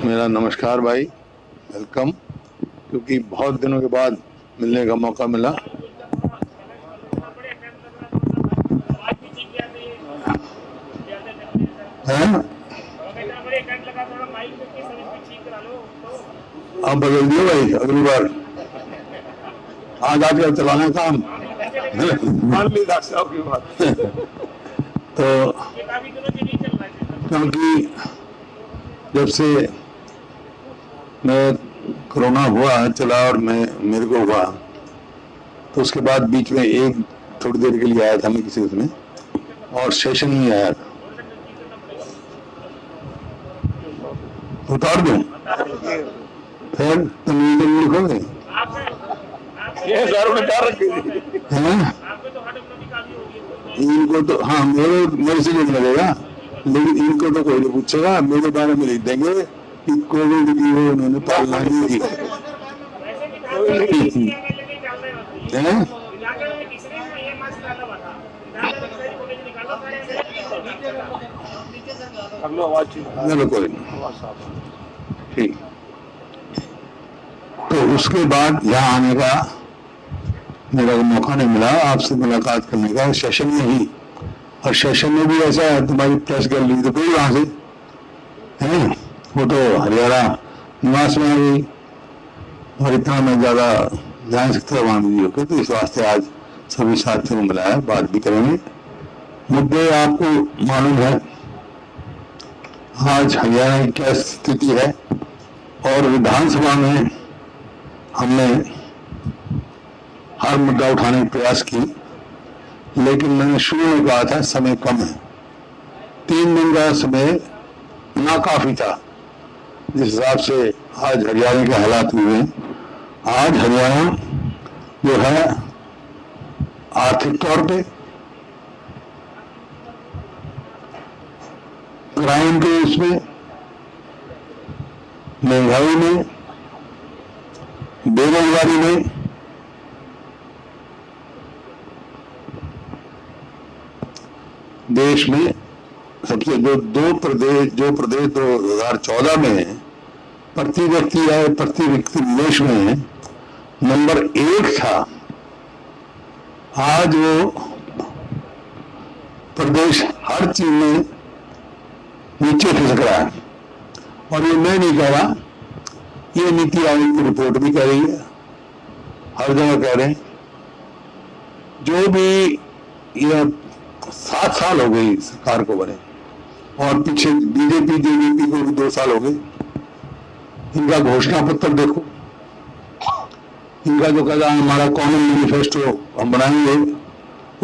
मेरा नमस्कार भाई, वेलकम। क्योंकि बहुत दिनों के बाद मिलने का मौका मिला। है आप बदल दियो भाई अगली बार। आज आजकल चलाना काम मान ली डॉक्टर साहब की बात। तो क्योंकि जब से मैं कोरोना हुआ चला और मेरे को हुआ, तो उसके बाद बीच में एक थोड़ी देर के लिए आया था मैं किसी उसमें, और सेशन में आया था। उतार दूं फिर तुम लिखोगे ये सर में क्या रखी इनको तो हाँ मेरे से लिख लगेगा, लेकिन इनको तो कोई नहीं पूछेगा। मेरे बारे में लिख देंगे कि कोविड की वो उन्होंने पालना नहीं की। चलो कोई नहीं, ठीक। तो उसके बाद यहाँ आने का मेरा मौका नहीं मिला, आपसे मुलाकात करने का सेशन में ही। और सेशन में भी ऐसा है, तुम्हारी प्रेस गैलरी तो कोई वहां से है, वो तो हरियाणा निवास में आ गई, और इतना मैं ज्यादा जा सकता वहां भी होकर। तो इस वास्ते आज सभी साथियों को मिलाया, बात भी करेंगे। मुद्दे आपको मालूम है आज हरियाणा की क्या स्थिति है, और विधानसभा में हमने हर मुद्दा उठाने का प्रयास की, लेकिन मैंने शुरू में कहा था समय कम है। 3 दिन का समय नाकाफी था जिस हिसाब से आज हरियाणा के हालात हुए। आज हरियाणा जो है आर्थिक तौर पे, क्राइम के उसमें, महंगाई में, बेरोजगारी में, देश में सबसे दो प्रदेश 2014 में प्रति व्यक्ति निवेश में नंबर 1 था, आज वो प्रदेश हर चीज में नीचे खिसक रहा है। और ये मैं नहीं कह रहा, ये नीति आयोग की रिपोर्ट भी कह रही है, हर जगह कह रहे हैं। जो भी ये 7 साल हो गई सरकार को बने, और पीछे बीजेपी जेडीपी को भी 2 साल हो गए। इनका घोषणा पत्र देखो, इनका जो कहता है हमारा कॉमन मैनिफेस्टो हम बनाएंगे,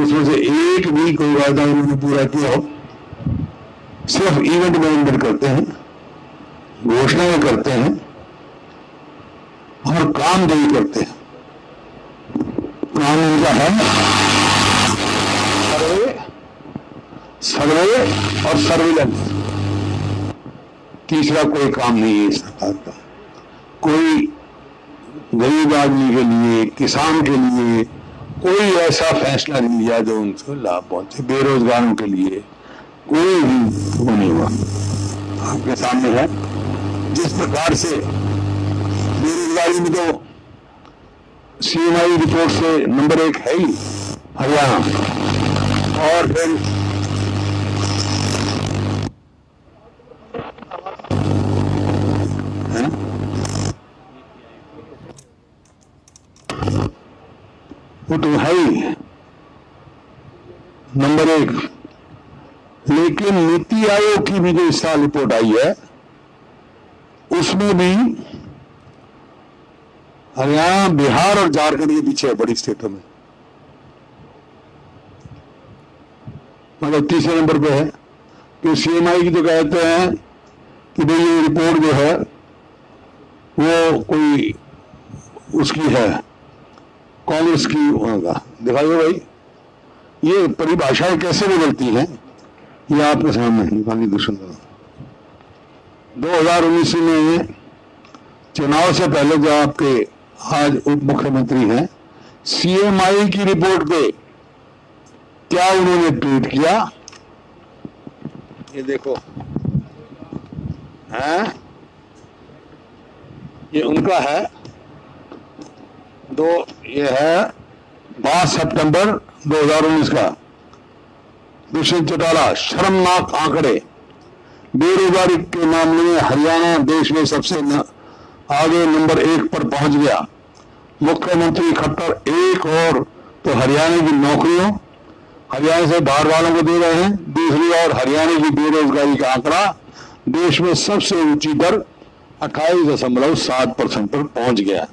उसमें से एक भी कोई वादा उन्होंने पूरा किया हो। सिर्फ इवेंट मैनेजमेंट करते हैं, घोषणाएं करते हैं, और काम नहीं करते हैं। काम इनका है सर्वे और सर्विलेंस, तीसरा कोई काम नहीं है सरकार का। कोई गरीब आदमी के लिए, किसान के लिए कोई ऐसा फैसला नहीं लिया जो उनको लाभ पहुंचे। बेरोजगारों के लिए कोई भी वो नहीं हुआ। आपके सामने है जिस प्रकार से बेरोजगारी में तो सीएमआई रिपोर्ट से नंबर 1 है ही हरियाणा, और फिर वो तो है ही नंबर 1। लेकिन नीति आयोग की भी जो इस साल रिपोर्ट आई है, उसमें भी हरियाणा, बिहार और झारखंड के पीछे है बड़ी स्टेटों में। मतलब तीसरे नंबर पे है कि सीएमआई की तो कहते हैं कि भाई ये रिपोर्ट जो है वो कोई उसकी है, कांग्रेस की होगा। दिखाइए भाई, ये परिभाषाएं कैसे बदलती हैं, ये आपके सामने निकाली दुष्यंत। 2019 में चुनाव से पहले जो आपके आज उप मुख्यमंत्री हैं, सीएमआई की रिपोर्ट पे क्या उन्होंने ट्वीट किया, ये देखो। हैं का है, ये है 5 सितंबर 2019 का। दुष्यंत चौटाला, शर्मनाक आंकड़े, बेरोजगारी के मामले में हरियाणा देश में सबसे आगे नंबर 1 पर पहुंच गया। मुख्यमंत्री खट्टर एक और तो हरियाणा की नौकरियों, हरियाणा से बाहर वालों को दे रहे हैं, दूसरी ओर हरियाणा की बेरोजगारी का आंकड़ा देश में सबसे ऊंची दर 28.7% पर पहुंच गया।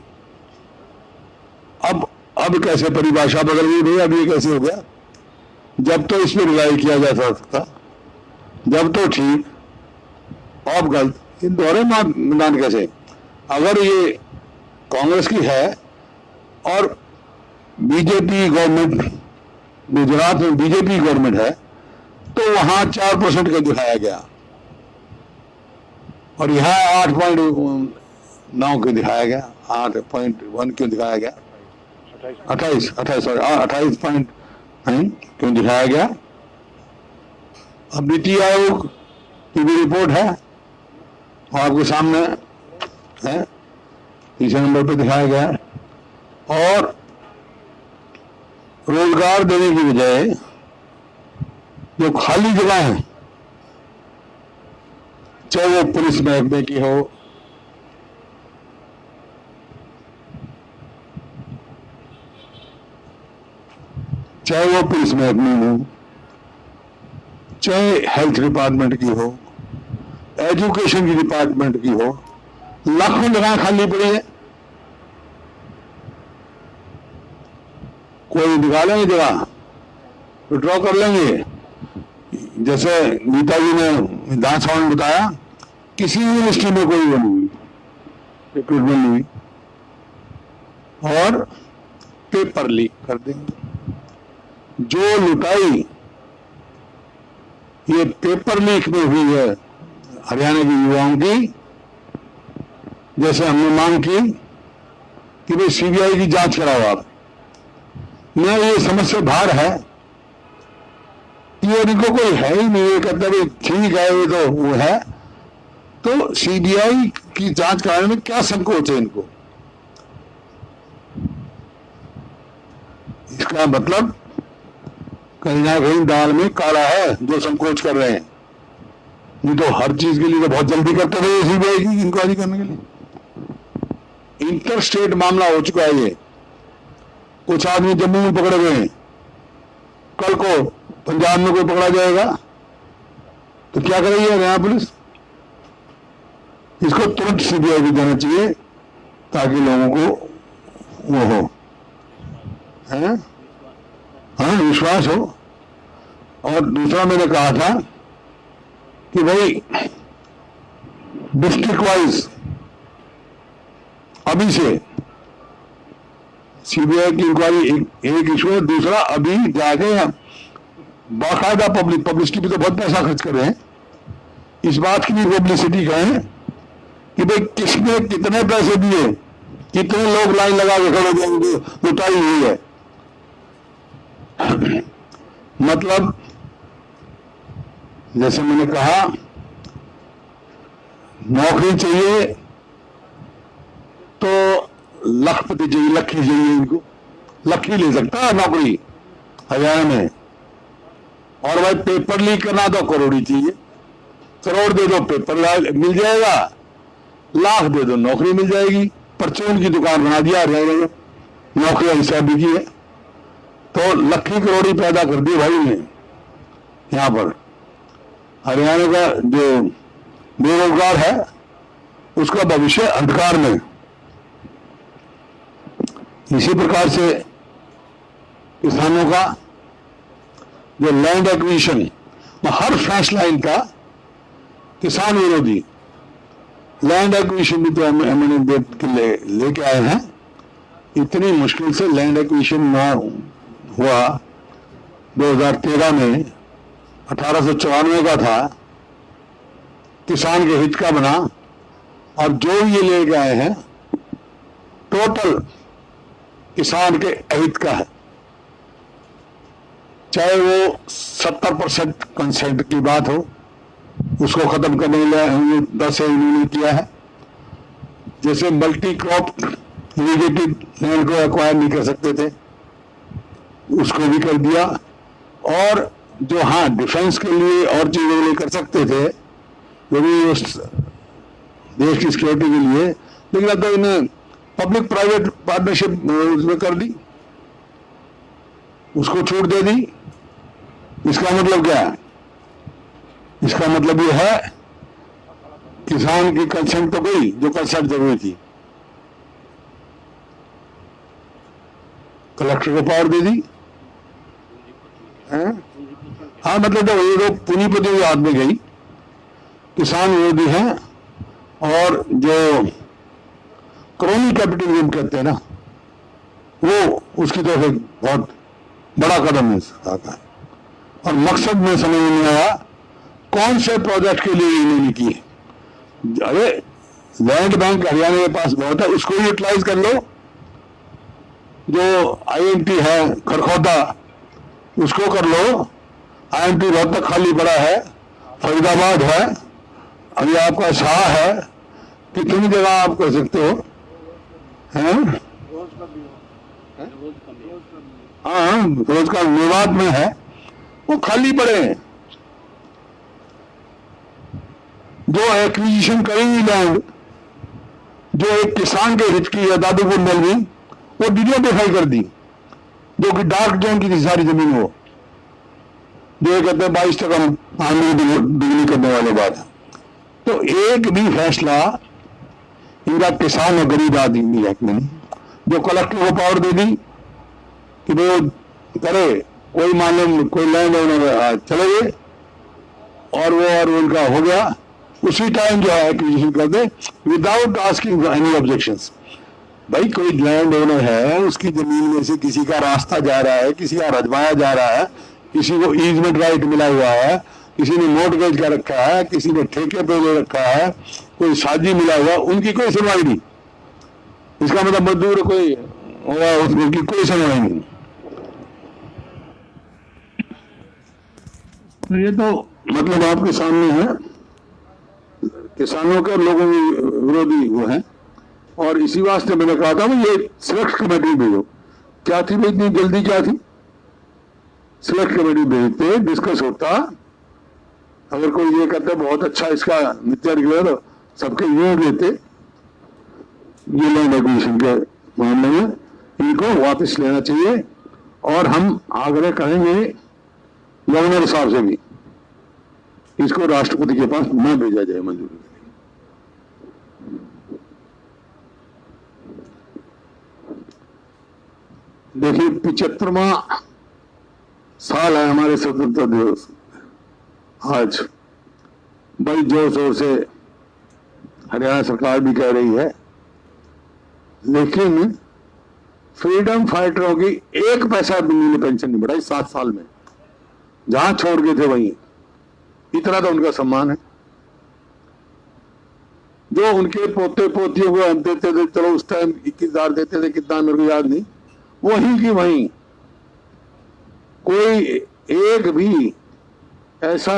अब कैसे परिभाषा बदल गई भाई? अब ये कैसे हो गया? जब तो इस पर रिलाई किया जा सकता, जब तो ठीक, अब गलत, इन दोहरे मैदान कैसे? अगर ये कांग्रेस की है और बीजेपी गवर्नमेंट, गुजरात में बीजेपी गवर्नमेंट है, तो वहां 4% का दिखाया गया और यहाँ 8.9 क्यों दिखाया गया? 8.1 क्यों दिखाया गया? 28 पॉइंट क्यों दिखाया गया? अब नीति आयोग की भी रिपोर्ट है और आपके सामने है, तीसरे नंबर पे दिखाया गया है। और रोजगार देने की बजाय जो खाली जगह है, चाहे वो पुलिस महकमे की हो, चाहे वो पुलिस महकमे हो, चाहे हेल्थ डिपार्टमेंट की हो, एजुकेशन की डिपार्टमेंट की हो, लाखों जगह खाली पड़ी है। कोई निकालेंगे जगह, विड्रॉ कर लेंगे। जैसे नेताजी ने विधानसभा में बताया, किसी यूनिवर्सिटी में कोई वो नहीं हुई, रिक्रूटमेंट नहीं हुई और पेपर लीक कर देंगे। जो लुटाई ये पेपर लीक में हुई है हरियाणा के युवाओं की, जैसे हमने मांग की कि भाई सीबीआई की जांच कराओ आप, मैं ये समझ से बाहर है ये इनको कोई है ही नहीं, ये कहता है ठीक है ये तो वो है, तो सीबीआई की जांच कराने में क्या संकोच है इनको? इसका मतलब कहीं ना कहीं दाल में काला है जो संकोच कर रहे हैं। नहीं तो हर चीज के लिए तो बहुत जल्दी करते रहे सीबीआई की इंक्वायरी करने के लिए। इंटर स्टेट मामला हो चुका है ये, कुछ आदमी जम्मू में पकड़े गए हैं, कल को पंजाब में कोई पकड़ा जाएगा तो क्या करेगी हरियाणा पुलिस? इसको तुरंत सीबीआई को देना चाहिए ताकि लोगों को वो हो, है हाँ विश्वास हो। और दूसरा मैंने कहा था कि भाई डिस्ट्रिक्ट वाइज अभी से सीबीआई की इंक्वायरी एक इशू है। दूसरा अभी जाके बाकायदा पब्लिसिटी भी तो बहुत पैसा खर्च कर रहे हैं, इस बात की भी पब्लिसिटी करें कि भाई किसने कितने पैसे दिए, कितने लोग लाइन लगा के खड़े जाएंगे, लुटाई हुई है। मतलब जैसे मैंने कहा नौकरी चाहिए तो लखपति चाहिए, लखी चाहिए, इनको लखी ले सकता है नौकरी हरियाणा में। और भाई पेपर लीक करना तो करोड़ी चाहिए, करोड़ दे दो पेपर मिल जाएगा, लाख दे दो नौकरी मिल जाएगी। परचून की दुकान बना दिया हरियाणा में, नौकरियां हिस्सा भी की है, तो लखी करोड़ी पैदा कर दी भाई ने यहां पर। हरियाणा का जो बेरोजगार है उसका भविष्य अंधकार में। इसी प्रकार से किसानों का जो लैंड एक्विजिशन, हर फैसला इनका किसान विरोधी। लैंड एक्विजिशन भी तो हमने लेके आए हैं, इतनी मुश्किल से लैंड एक्विजिशन ना हुआ। 2013 में 1894 का था, किसान के हित का बना, और जो ये लेके आए हैं टोटल किसान के अहित का है। चाहे वो 70% कंसेंट की बात हो, उसको खत्म करने के लिए 10 इन्होंने किया है, जैसे मल्टी क्रॉप इरिगेटेड लैंड को एक्वायर नहीं कर सकते थे, उसको भी कर दिया। और जो हाँ डिफेंस के लिए और चीजों के लिए कर सकते थे, जो भी उस देश की सिक्योरिटी के लिए, लेकिन अब तो इन्हें पब्लिक प्राइवेट पार्टनरशिप उसमें कर दी, उसको छूट दे दी। इसका मतलब क्या है? इसका मतलब ये है किसान की कंसेंट तो गई जो कंसेंट जरूरी थी, कलेक्टर को पावर दे दी। हाँ मतलब ये जो पूंजीपतियों के हाथ में गई, किसान विरोधी हैं, और जो क्रोनी कैपिटलिज्म कहते हैं ना, वो उसकी तरफ एक बहुत बड़ा कदम है सरकार का। और मकसद में समझ में नहीं आया कौन से प्रोजेक्ट के लिए इन्होंने किए। अरे लैंड बैंक हरियाणा के पास बहुत है, उसको यूटिलाइज कर लो। जो आईएमटी है खरखौदा, उसको कर लो। आईएमटी रोहतक खाली पड़ा है, फरीदाबाद है, अभी आपका शाह है, कितनी जगह आप कर सकते हो, हैं? हाँ, रोज का विवाद में है, वो खाली पड़े हैं। जो एक्विजिशन करेंगी लैंड, जो एक किसान के हित की है, दादूपुर मिल गई, वो डिनोटिफाई कर दी, जो कि डार्क जोन की थी सारी जमीन। वो जो ये कहते हैं 22% आमदनी दुगनी करने वाली बात है। तो एक भी फैसला इनका किसान और गरीब आदमी है नहीं। जो कलेक्टर को पावर दे दी कि वो करे, कोई मालूम कोई लैंड ओनर चले गए और उनका हो गया, उसी टाइम जो है एक्विजिशन कर दे विदाउट आस्किंग एनी ऑब्जेक्शंस। भाई कोई लैंड ओनर है, उसकी जमीन में से किसी का रास्ता जा रहा है, किसी का रजवाया जा रहा है, किसी को ईजमेंट राइट मिला हुआ है, किसी ने मोर्टगेज का रखा है, किसी ने ठेके पे ले रखा है, कोई साजी मिला हुआ, उनकी कोई सुनवाई नहीं। इसका मतलब मजदूर कोई होगा, उसकी कोई सुनवाई नहीं। तो ये तो मतलब आपके सामने है, किसानों के और लोगों के विरोधी वो है। और इसी वास्ते मैंने कहा था ये सिलेक्ट कमेटी भेजो। क्या थी भाई इतनी जल्दी, क्या थी? सिलेक्ट कमेटी भेजते, डिस्कस होता। अगर कोई ये कहता बहुत अच्छा इसका नित्य निकले तो सबके यूं देते। ये लैंड एक्विजिशन के मामले में इनको वापस लेना चाहिए, और हम आग्रह करेंगे गवर्नर साहब से भी इसको राष्ट्रपति के पास न भेजा जाए मंजूरी के लिए। देखिए 75वां साल है हमारे स्वतंत्रता दिवस। आज बड़ी जोर शोर से हरियाणा सरकार भी कह रही है, लेकिन फ्रीडम फाइटरों की एक पैसा भी ने पेंशन नहीं बढ़ाई 7 साल में। जहां छोड़ गए थे वहीं, इतना तो उनका सम्मान है। जो उनके पोते पोतियों को देते थे, चलो उस टाइम 21,000 देते थे, कितना मेरे को याद नहीं, वहीं की वहीं। कोई एक भी ऐसा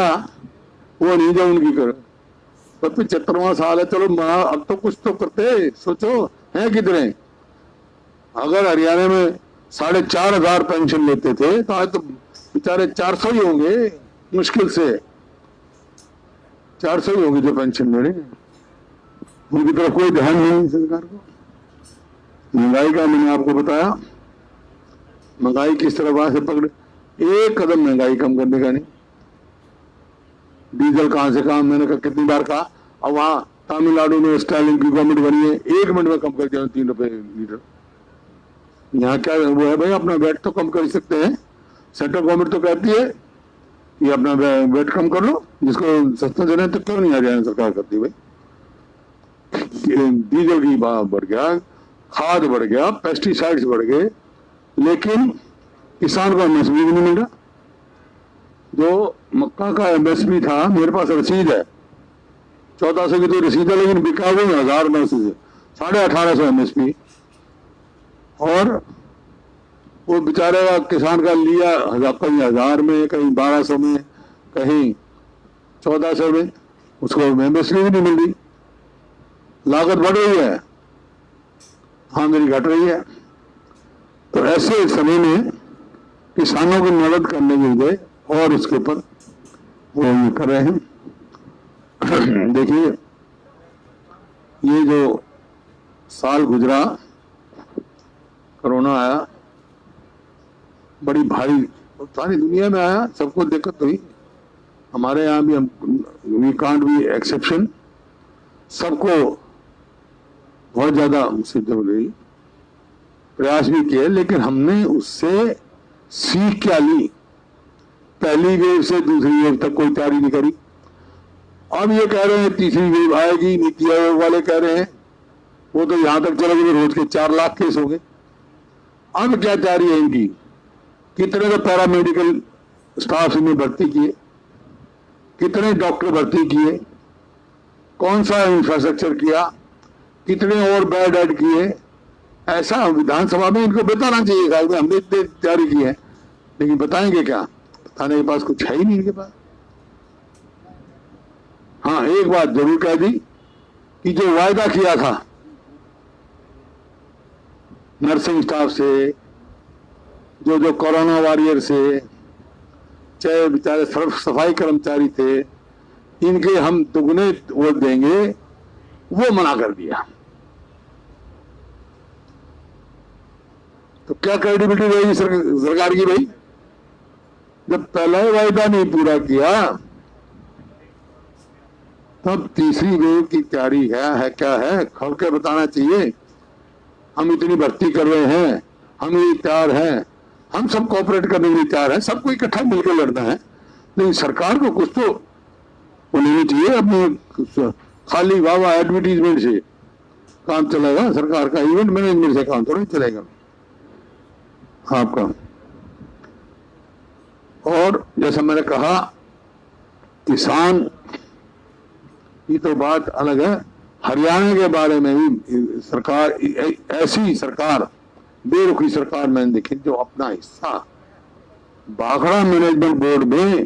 वो नहीं जो उनकी करे। तो 75वां साल है, चलो अब तो कुछ तो करते, सोचो है कितने। अगर हरियाणा में 4,500 पेंशन लेते थे तो आज तो बेचारे 400 ही होंगे, मुश्किल से 400 ही होंगे जो पेंशन ले रहे हैं। उनकी तरफ कोई ध्यान नहीं सरकार को। महंगाई का मैंने आपको बताया, महंगाई किस तरह वहां से पकड़े, एक कदम महंगाई कम करने का नहीं। डीजल कहां से कहा, मैंने कहा कितनी बार कहा। और वहां तमिलनाडु में स्टालिन की गवर्नमेंट बनी है, 1 मिनट में कम कर दिया 3 रुपए लीटर। यहाँ क्या वो है भाई, अपना वेट तो कम कर सकते हैं। सेंट्रल गवर्नमेंट तो कहती है कि अपना वेट कम कर लो, जिसको सस्ता देना है, तो क्यों नहीं हरियाणा सरकार करती भाई। डीजल की भाव बढ़ गया, खाद बढ़ गया, पेस्टिसाइड्स बढ़ गए, लेकिन किसान को एमएसपी भी नहीं मिल रहा। जो मक्का का एमएसपी था, मेरे पास रसीद है 1400 की तो रसीद है, लेकिन बिका हुई 1000 से 1850 एमएसपी। और वो बेचारे का किसान का लिया कहीं 1000 में, कहीं 1200 में, कहीं 1400 में, उसको एमएसपी भी नहीं मिल रही। लागत बढ़ रही है। आमदनी घट रही है। तो ऐसे समय में किसानों की मदद करने के लिए और उसके ऊपर वो ये कर रहे हैं। देखिए, ये जो साल गुजरा, कोरोना आया, बड़ी भारी सारी दुनिया में आया, सबको दिक्कत हुई, हमारे यहाँ भी, हम वी कांट बी एक्सेप्शन, सबको बहुत ज्यादा मुसीबत हो गई, प्रयास भी किए, लेकिन हमने उससे सीख क्या ली? पहली वेव से दूसरी वेव तक कोई तैयारी नहीं करी। अब ये कह रहे हैं तीसरी वेव आएगी, नीति आयोग वाले कह रहे हैं, वो तो यहां तक चले गए, रोज के 4 लाख केस हो गए। अब क्या तैयारी है इनकी? कितने तो पैरामेडिकल स्टाफ इन्हें भर्ती किए, कितने डॉक्टर भर्ती किए, कौन सा इंफ्रास्ट्रक्चर किया, कितने और बेड ऐड किए। ऐसा विधानसभा में इनको बताना चाहिए था, हमने इतनी तैयारी की है, लेकिन बताएंगे क्या? बताने के पास कुछ है ही नहीं इनके पास। हाँ, एक बात जरूर कह दी कि जो वायदा किया था नर्सिंग स्टाफ से, जो कोरोना वॉरियर से, चाहे बेचारे सफाई कर्मचारी थे, इनके हम दुगने वोट देंगे, वो मना कर दिया। तो क्या क्रेडिबिलिटी रहेगी सरकार की भाई? जब पहला ही वायदा नहीं पूरा किया, तब तीसरी वेव की तैयारी है क्या है, खोल के बताना चाहिए। हम इतनी भर्ती कर रहे हैं, हम ये तैयार हैं, हम सब कोऑपरेट करने के लिए तैयार हैं, सबको इकट्ठा मिलकर लड़ना है, लेकिन सरकार को कुछ तो वो लेनी चाहिए। अपने खाली वाह एडवर्टीजमेंट से काम चलेगा? सरकार का इवेंट मैनेजमेंट से काम थोड़ा चलेगा आपका। और जैसा मैंने कहा, किसान की तो बात अलग है। हरियाणा के बारे में भी सरकार, ऐसी सरकार, बेरुखी सरकार मैंने देखी जो अपना हिस्सा भाखड़ा मैनेजमेंट बोर्ड में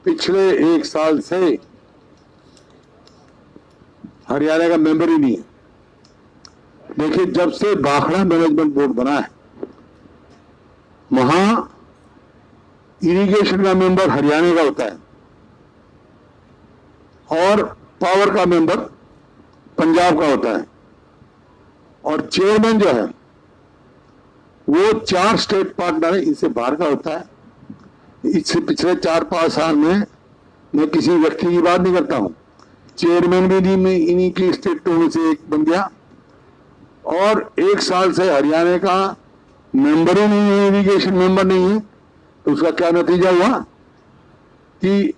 पिछले 1 साल से हरियाणा का मेंबर ही नहीं है। देखिए, जब से भाखड़ा मैनेजमेंट बोर्ड बना है, वहां इरिगेशन का मेंबर हरियाणा का होता है और पावर का मेंबर पंजाब का होता है, और चेयरमैन जो है वो 4 स्टेट पार्टनर है, इनसे बाहर का होता है। इससे पिछले 4-5 साल में मैं किसी व्यक्ति की बात नहीं करता हूं, चेयरमैन भी इन्हीं की स्टेटों में से एक बन गया, और 1 साल से हरियाणा का मेंबर ही नहीं है, इरिगेशन मेंबर नहीं है। तो उसका क्या नतीजा हुआ कि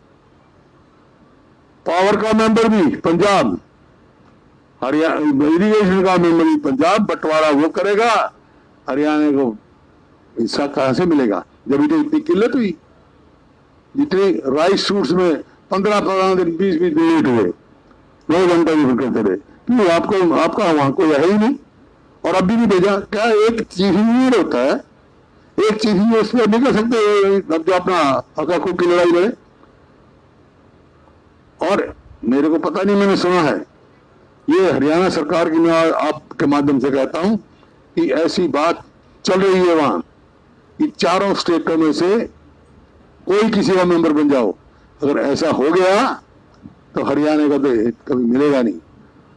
पावर का मेंबर भी पंजाब, हरियाणा इरिगेशन का मेंबर भी पंजाब, बंटवारा वो करेगा, हरियाणा को हिस्सा कहां से मिलेगा? जब तो इतनी किल्लत हुई, जितने राइस सूट्स में 15-15 दिन 20-20 दिन लेट हुए, 2 घंटा भी करते रहे, क्यों? आपका वहां कोई है ही नहीं, और अभी भी भेजा। क्या एक चीफ इंजीनियर होता है, एक चीफ इंजीनियर उस पर नहीं कर सकते जो अपना हक की लड़ाई लड़े? और मेरे को पता नहीं, मैंने सुना है, ये हरियाणा सरकार की, मैं आपके माध्यम से कहता हूं कि ऐसी बात चल रही है वहां कि 4 स्टेटों में से कोई किसी का मेंबर बन जाओ। अगर ऐसा हो गया तो हरियाणा का तो कभी मिलेगा नहीं।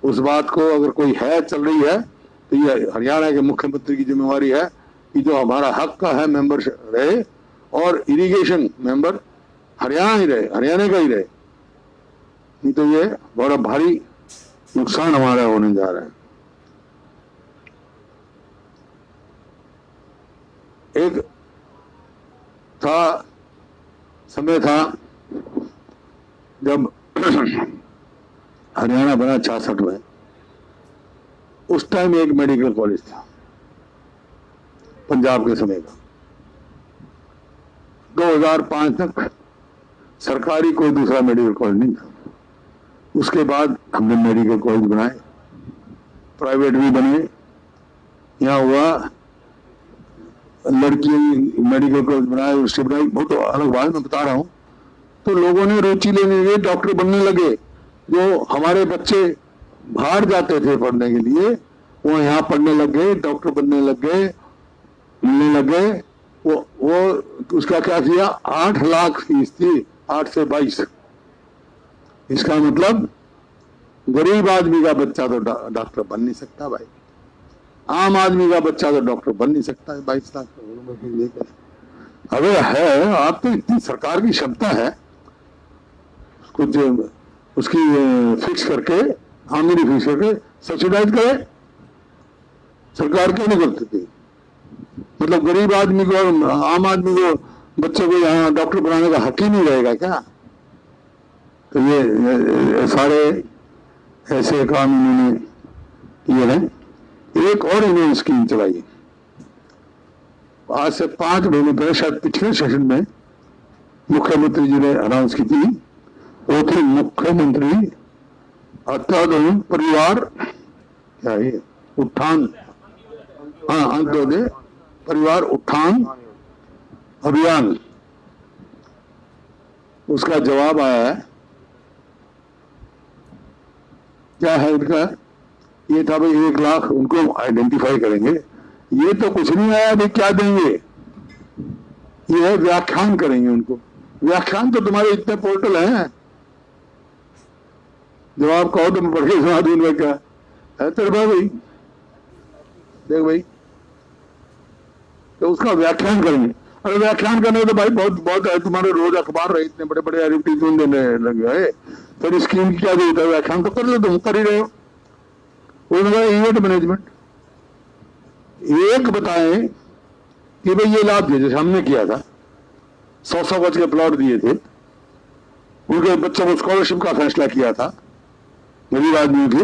उस बात को अगर कोई है, चल रही है, तो ये हरियाणा के मुख्यमंत्री की जिम्मेवारी है कि जो हमारा हक का है मेंबर रहे, और इरिगेशन मेंबर हरियाणा ही रहे, हरियाणा का ही रहे, नहीं तो ये बड़ा भारी नुकसान हमारा होने जा रहा है। एक समय था जब हरियाणा बना 66 में, उस टाइम एक मेडिकल कॉलेज था पंजाब के समय का। 2005 तक सरकारी कोई दूसरा मेडिकल कॉलेज नहीं था। उसके बाद हमने मेडिकल कॉलेज बनाए, प्राइवेट भी बने। यहाँ हुआ लड़की मेडिकल कॉलेज बनाए, उससे बनाई, बहुत अलग बात मैं बता रहा हूँ। तो लोगों ने रुचि लेने लगे, डॉक्टर बनने लगे। जो हमारे बच्चे बाहर जाते थे पढ़ने के लिए, वो यहाँ पढ़ने लग गए, डॉक्टर बनने लग गए, मिलने लग गए। वो उसका क्या किया, 8 लाख फीस थी, 8 से 22। इसका मतलब गरीब आदमी का बच्चा तो डॉक्टर बन नहीं सकता भाई, आम आदमी का बच्चा तो डॉक्टर बन नहीं सकता है 22 लाख। अबे है, आप तो इतनी सरकार की क्षमता है कुछ उसकी फिक्स करके, आमदनी फिक्स करके सब्सिडाइज करे, सरकार क्यों नहीं करती थी? मतलब गरीब आदमी को और आम आदमी को, बच्चों को यहाँ डॉक्टर बनाने का हक ही नहीं रहेगा क्या? तो ये सारे ऐसे काम इन्होंने किए हैं। एक और इन्होंने स्कीम चलाई, आज से 5 महीने पहले, शायद पिछले सेशन में मुख्यमंत्री जी ने अनाउंस की थी। वो थी मुख्यमंत्री अंत्योदय परिवार, क्या है, उत्थान, हाँ, अंत्योदय परिवार उत्थान अभियान। उसका जवाब आया है, क्या है इनका? ये था भाई 1 लाख उनको आइडेंटिफाई करेंगे। ये तो कुछ नहीं आया भाई, क्या देंगे? ये है व्याख्यान करेंगे उनको। व्याख्यान तो तुम्हारे इतने पोर्टल हैं, जब आप कहो तो मैं पढ़ के सुना दूं उनका क्या है तेरे भाई, देख भाई, तो उसका व्याख्यान करेंगे। अरे व्याख्यान करने तो भाई बहुत है, तुम्हारे रोज अखबार रहे, इतने बड़े बड़े एडवर्टीजमेंट देने लग गए, फिर स्कीम की क्या जरूरत है? व्याख्यान तो कर लो, तुम कर ही रहे हो। उन्होंने इवेंट मैनेजमेंट एक बताएं कि भाई ये लाभ दिए, जैसे हमने किया था, 100 गज के प्लॉट दिए थे, उनके बच्चों को स्कॉलरशिप का फैसला किया था, गरीब आदमियों के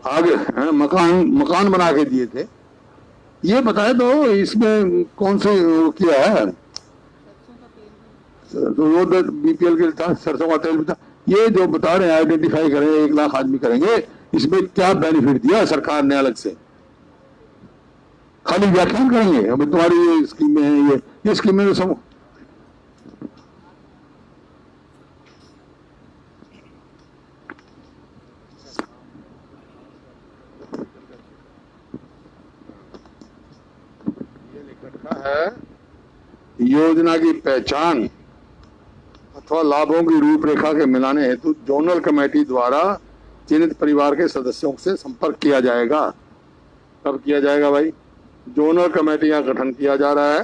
आगे मकान बना के दिए थे। ये बताए तो इसमें कौन से वो किया है? तो वो बीपीएल के था, सरसों का तेल भी था। ये जो बता रहे हैं आइडेंटिफाई करें, 1 लाख आदमी करेंगे, इसमें क्या बेनिफिट दिया सरकार ने अलग से? खाली व्याख्यान करेंगे, अभी तुम्हारी ये स्कीमें हैं, ये स्कीमें तो सब है। योजना की पहचान अथवा लाभों की रूपरेखा के मिलाने हेतु जोनल कमेटी द्वारा चिन्हित परिवार के सदस्यों से संपर्क किया जाएगा। कब किया जाएगा भाई? जोनल कमेटी का गठन किया जा रहा है।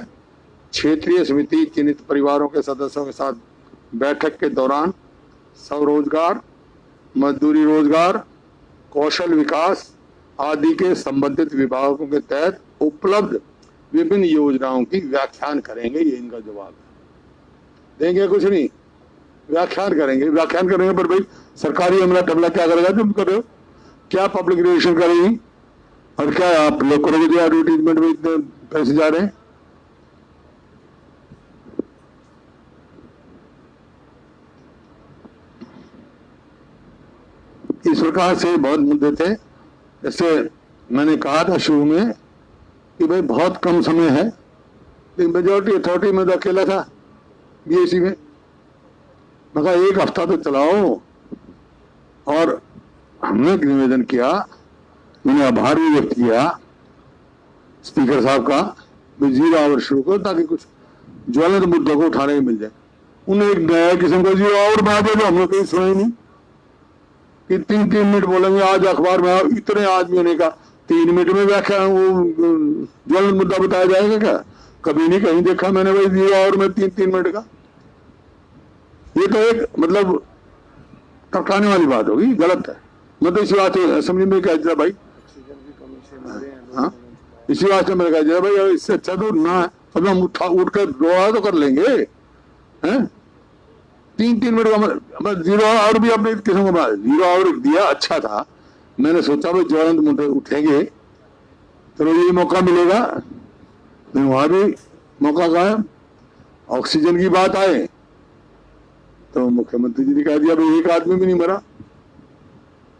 क्षेत्रीय समिति चिन्हित परिवारों के सदस्यों के साथ बैठक के दौरान स्वरोजगार, मजदूरी रोजगार, कौशल विकास आदि के संबंधित विभागों के तहत उपलब्ध विभिन्न योजनाओं की व्याख्यान करेंगे। ये इनका जवाब है। देंगे कुछ नहीं, व्याख्यान करेंगे। व्याख्यान करेंगे पर भाई सरकारी अमला टमला क्या करेगा? तुम कर रहे हो क्या? पब्लिक रिलेशन करेगी और क्या आप लोग करोगे जो एडवर्टीजमेंट में इतने पैसे जा रहे हैं? इस प्रकार से बहुत मुद्दे थे। जैसे मैंने कहा था शुरू में कि भाई बहुत कम समय है, लेकिन मेजोरिटी अथॉरिटी में तो अकेला था बीएससी में। मैं कहा 1 हफ्ता तो चलाओ, और हमने निवेदन किया, मैंने आभार भी व्यक्त किया स्पीकर साहब का, 0 आवर शुरू करो ताकि कुछ ज्वलंत मुद्दों को उठाने को मिल जाए। उन्हें एक नया किस्म का 0 आवर बना दिया जो हम लोग कहीं सुना ही नहीं कि 3-3 मिनट बोलेंगे। आज अखबार में इतने आदमियों ने कहा 3 मिनट में व्याख्या वो ज्वलंत मुद्दा बताया जाएगा क्या? कभी नहीं कहीं देखा मैंने भाई 0 आवर में 3-3 मिनट का। ये तो एक मतलब टरकाने वाली बात होगी, गलत है। मतलब इसी बात असेंबली में कह दिया भाई, हाँ इसी बात से मैंने कह दिया भाई इससे अच्छा तो ना, अब हम उठ कर दौड़ा तो कर लेंगे हैं। 3-3 मिनट का 0 आवर भी अपने किस्म का बना, 0 आवर दिया अच्छा था। मैंने सोचा भाई ज्वलंत मुद्दे उठेंगे तो ये मौका मिलेगा, वहां भी मौका का है। ऑक्सीजन की बात आए तो मुख्यमंत्री जी ने कह दिया भाई 1 आदमी भी नहीं मरा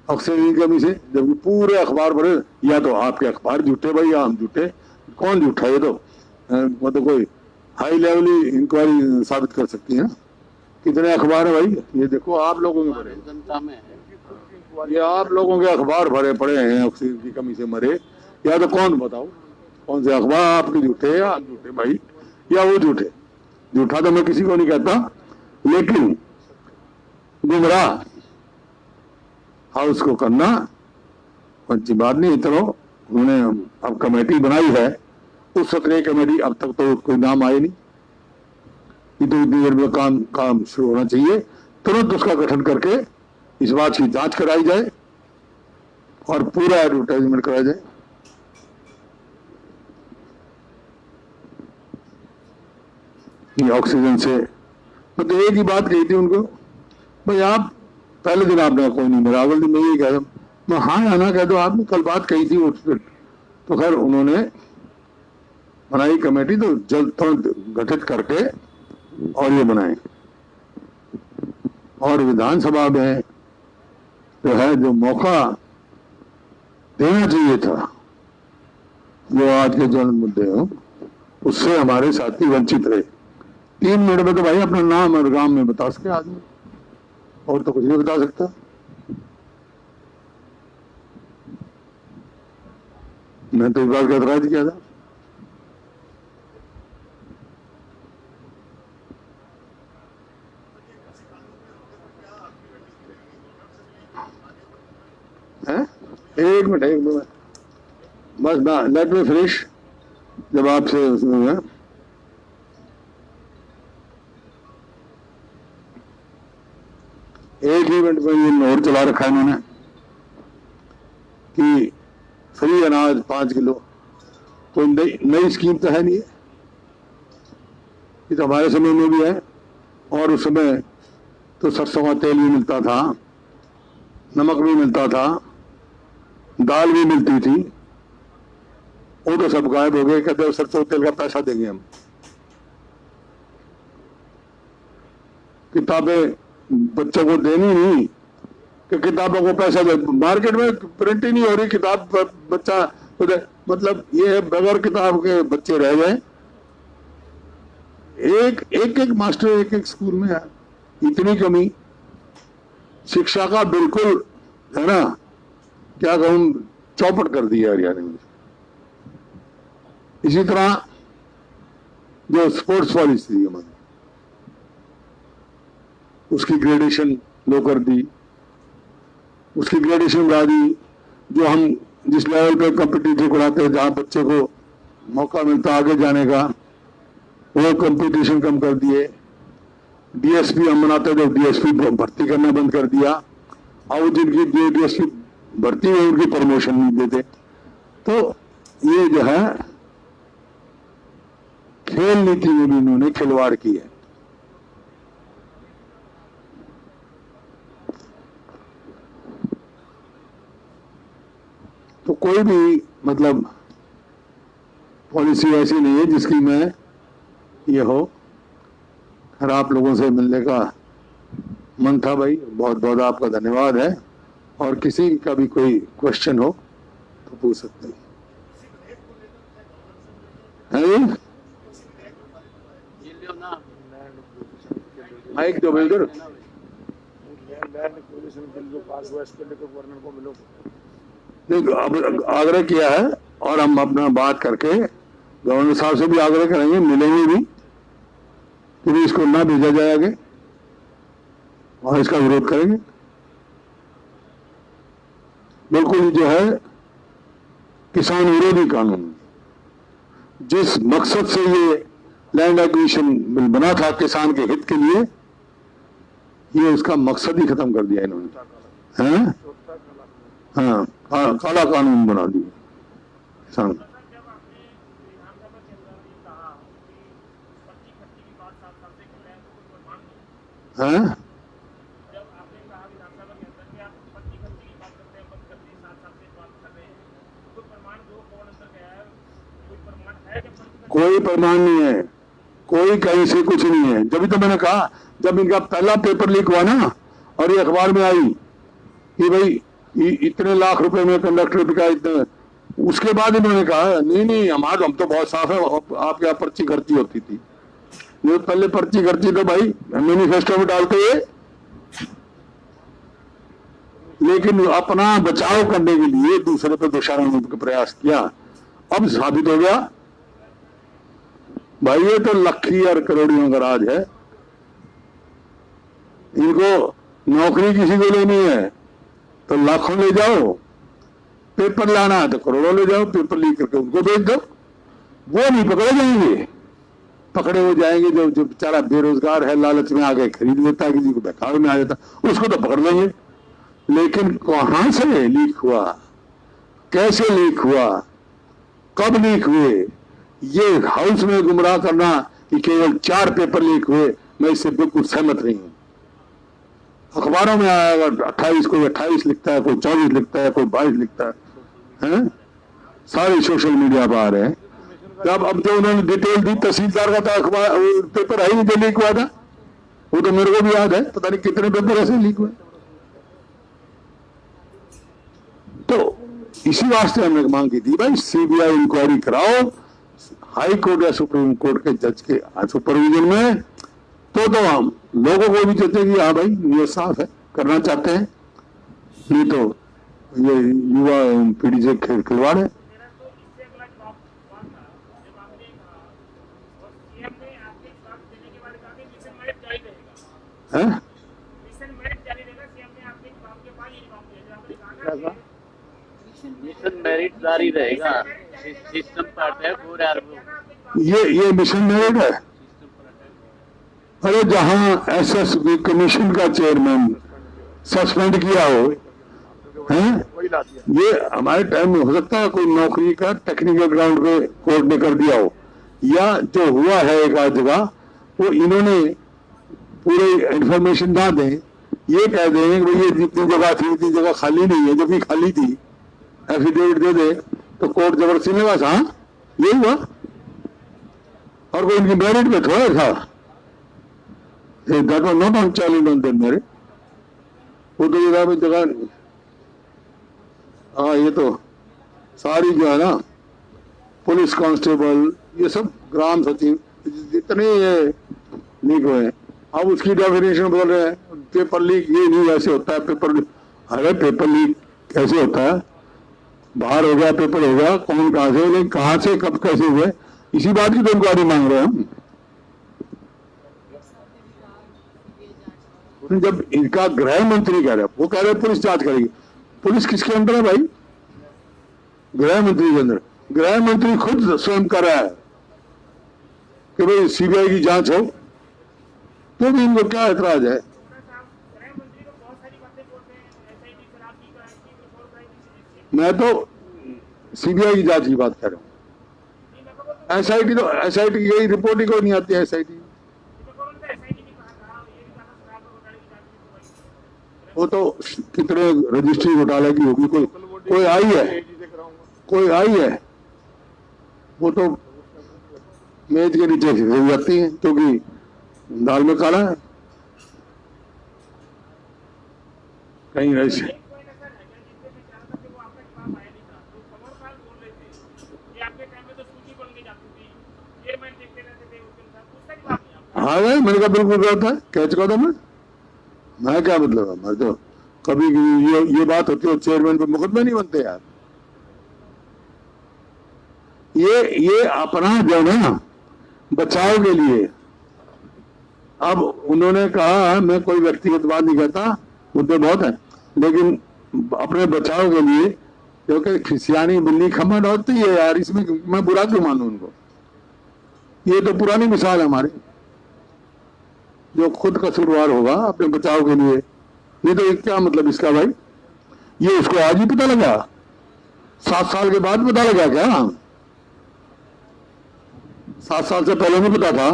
ऑक्सीजन की कमी से, जबकि पूरे अखबार भरे। या तो आपके अखबार झूठे भाई या हम झूठे, कौन झूठा? ये तो मतलब कोई हाई लेवल इंक्वायरी साबित कर सकती है ना। कितने अखबार है भाई, ये देखो आप लोगों में भरे। ये आप लोगों के अखबार भरे पड़े हैं ऑक्सीजन की कमी से मरे, या तो कौन बताओ कौन से अखबार आपके झूठे, या आप झूठे भाई या वो झूठे। झूठा तो मैं किसी को नहीं कहता, लेकिन गुमराह हाउस को करना अच्छी बात नहीं। चलो उन्होंने अब कमेटी बनाई है, उस वक्त ये कमेटी, अब तक तो कोई नाम आए नहीं, ये तो इतनी देर में काम शुरू होना चाहिए। तुरंत उसका गठन करके इस बात की जांच कराई जाए और पूरा एडवर्टाइजमेंट कराया जाए। ये ऑक्सीजन से मैं तो एक ही बात कही थी उनको, भाई आप पहले दिन आपने कोई नहीं मेरा, अगले दिन मैं यही कह रहा हूँ, मैं हाँ या ना कह दो, आपने कल बात कही थी तो खैर उन्होंने बनाई कमेटी, तो जल्द तुरंत गठित करके और ये बनाए। और विधानसभा में जो है जो मौका देना चाहिए था, जो आज के जो मुद्दे हो उससे हमारे साथी वंचित रहे। 3 मिनट में तो भाई अपना नाम और गांव में बता सके आदमी, और तो कुछ नहीं बता सकता। मैं तो इस बात का एतराज किया था। एक मिनट बस लेट मी फिनिश। जब आपसे एक ही मिनट में ये नोट चला रखा है इन्होंने कि फ्री अनाज 5 किलो, कोई नई स्कीम तो है नहीं है, ये तो हमारे समय में भी है। और उस समय तो सरसों का तेल भी मिलता था, नमक भी मिलता था, दाल भी मिलती थी, वो तो सब गायब हो गए। कहते सरसों तेल का पैसा देंगे हम। किताबें बच्चों को देनी नहीं कि किताबों को पैसा दे, मार्केट में प्रिंट ही नहीं हो रही किताब, बच्चा मतलब ये बगैर किताब के बच्चे रह गए। एक मास्टर एक स्कूल में है, इतनी कमी शिक्षा का, बिल्कुल है ना, क्या कहूं, चौपट कर दिया हरियाणा में। इसी तरह जो स्पोर्ट्स पॉलिसी थी हमारी, उसकी ग्रेडेशन लो कर दी, उसकी ग्रेडेशन बढ़ा दी। जो हम जिस लेवल पे कॉम्पिटिटिव कराते हैं, जहां बच्चे को मौका मिलता आगे जाने का, वो कंपटीशन कम कर दिए। डीएसपी हम बनाते थे, डीएसपी भर्ती करना बंद कर दिया। और जिनकी डीएसपी भर्ती हुई उनकी प्रमोशन नहीं देते। तो ये जो है खेल नीति में भी इन्होंने खिलवाड़ की है। तो कोई भी मतलब पॉलिसी ऐसी नहीं है जिसकी मैं ये हो। खैर आप लोगों से मिलने का मन था भाई, बहुत बहुत आपका धन्यवाद है। और किसी का भी कोई क्वेश्चन हो तो पूछ सकते हैं। माइक दो बिल्डर नहीं, अब आग्रह किया है और हम अपना बात करके गवर्नर साहब से भी आग्रह करेंगे, मिलेंगे भी, फिर इसको ना भेजा जाए आगे और इसका विरोध करेंगे। बिल्कुल जो है किसान विरोधी कानून, जिस मकसद से ये लैंड एक्विजिशन बिल बना था किसान के हित के लिए, ये उसका मकसद ही खत्म कर दिया इन्होंने। हैं? हाँ, काला कानून बना दिया किसान। हैं? कोई प्रमाण नहीं है, कोई कहीं से कुछ नहीं है। जब तो मैंने कहा, जब इनका पहला पेपर लीक हुआ ना और ये अखबार में आई कि भाई इतने लाख रुपए में कंडक्टर बिका, इतने, उसके बाद इन्होंने कहा नहीं हमारा हम तो बहुत साफ है, आपके यहाँ पर्ची खर्ची होती थी। जो पहले पर्ची खर्ची तो भाई मैनिफेस्टो में डालते हुए लेकिन अपना बचाव करने के लिए दूसरे पर दोषारोपण का प्रयास किया। अब साबित हो गया भाई ये तो लाखों और करोड़ों का राज है, इनको नौकरी किसी को लेनी है तो लाखों ले जाओ, पेपर लाना है तो करोड़ों ले जाओ, पेपर लीक करके उनको भेज दो, वो नहीं पकड़े जाएंगे। पकड़े हो जाएंगे जो बेचारा बेरोजगार है, लालच में आगे खरीद लेता है, किसी को बेकार में आ जाता, उसको तो पकड़ लेंगे। लेकिन कहां से लीक हुआ, कैसे लीक हुआ, कब लीक हुए, ये हाउस में गुमराह करना कि केवल 4 पेपर लीक हुए, मैं इससे बिल्कुल सहमत नहीं हूं। अखबारों में आएगा 28, कोई 28 लिखता है, कोई 24 लिखता है, कोई 22 लिखता है? सारे सोशल मीडिया पर आ रहे हैं। अब जो उन्होंने डिटेल दी तहसीलदार का था, अखबार पेपर है ही नहीं जो लीक हुआ था, वो तो मेरे को भी याद है, पता नहीं कितने पेपर ऐसे लीक हुए। तो इसी वास्ते हमने मांग की थी भाई सीबीआई इंक्वायरी कराओ हाई कोर्ट या सुप्रीम कोर्ट के जज के सुपरविजन में, तो हम लोगों को भी चलते कि हाँ भाई ये साफ है, करना चाहते हैं, नहीं तो ये युवा पीढ़ी से खिलवाड़ है। मिशन मेरिट जारी रहेगा, सिस्टम पार्ट है पूरा। ये मिशन मेरिट है। अरे जहां एसएसबी कमीशन का चेयरमैन सस्पेंड किया हो, हैं? ये हमारे टाइम में हो सकता है कोई नौकरी का टेक्निकल ग्राउंड पे कोर्ट ने कर दिया हो, या जो हुआ है एक आध जगह वो इन्होंने पूरे इंफॉर्मेशन ना दें, ये कह दें कि ये जितनी जगह थी इतनी जगह खाली नहीं है, जब भी खाली थी एफिडेविट दे दे तो कोर्ट जबरदस्ती ने बस हाँ यही हुआ, और कोई इनकी मेरिट में थोड़ा था, that was not on challenge on their merit, वो तो जगह। हाँ ये तो सारी जो है ना पुलिस कांस्टेबल ये सब ग्राम सचिव जितने ये लीक हुए, अब उसकी डेफिनेशन बोल रहे हैं पेपर लीक ये नहीं ऐसे होता है, पेपर अरे पेपर लीक कैसे होता है, बाहर हो गया पेपर हो गया, कौन कहां से, लेकिन कहां से कब कैसे हुए, इसी बात की तो इंक्वायरी मांग रहे हैं हम। जब इनका गृह मंत्री कह रहे हैं, वो कह रहे हैं पुलिस जांच करेगी, पुलिस किसके अंदर है भाई? गृह मंत्री के अंदर। गृह मंत्री खुद स्वयं कर रहा है कि भाई सीबीआई की जांच हो, तो भी इनको क्या ऐतराज है? मैं तो सीबीआई की जांच की बात कर रहा हूँ, एसआईटी तो एसआईटी यही रिपोर्ट ही कोई नहीं आती है एसआईटी, वो तो कितने रजिस्ट्री घोटाले की होगी, कोई आई है, कोई आई है, वो तो मेज के नीचे से जाती है क्योंकि दाल में काला है कहीं ऐसे। हाँ भाई मैंने कहा बिल्कुल गलत है, कह चुका था मैं क्या मतलब है, मैं तो कभी ये बात होती है चेयरमैन पे मुकदमे नहीं बनते यार। ये अपना जो ना बचाव के लिए, अब उन्होंने कहा मैं कोई व्यक्तिगत बात नहीं कहता, मुद्दे बहुत है, लेकिन अपने बचाव के लिए क्योंकि खिसियानी बिल्ली खम्मा डोलती है यार, इसमें मैं बुरा क्यों मानूं उनको? ये तो पुरानी मिसाल है हमारी, जो खुद कसूरवार होगा अपने बचाव के लिए, नहीं तो क्या मतलब इसका भाई? ये उसको आज ही पता लगा, 7 साल के बाद पता लगा क्या? 7 साल से पहले नहीं पता था,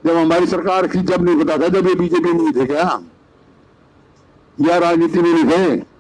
जब हमारी सरकार थी जब नहीं पता था, जब ये बीजेपी में नहीं थे क्या, या राजनीति में नहीं थे?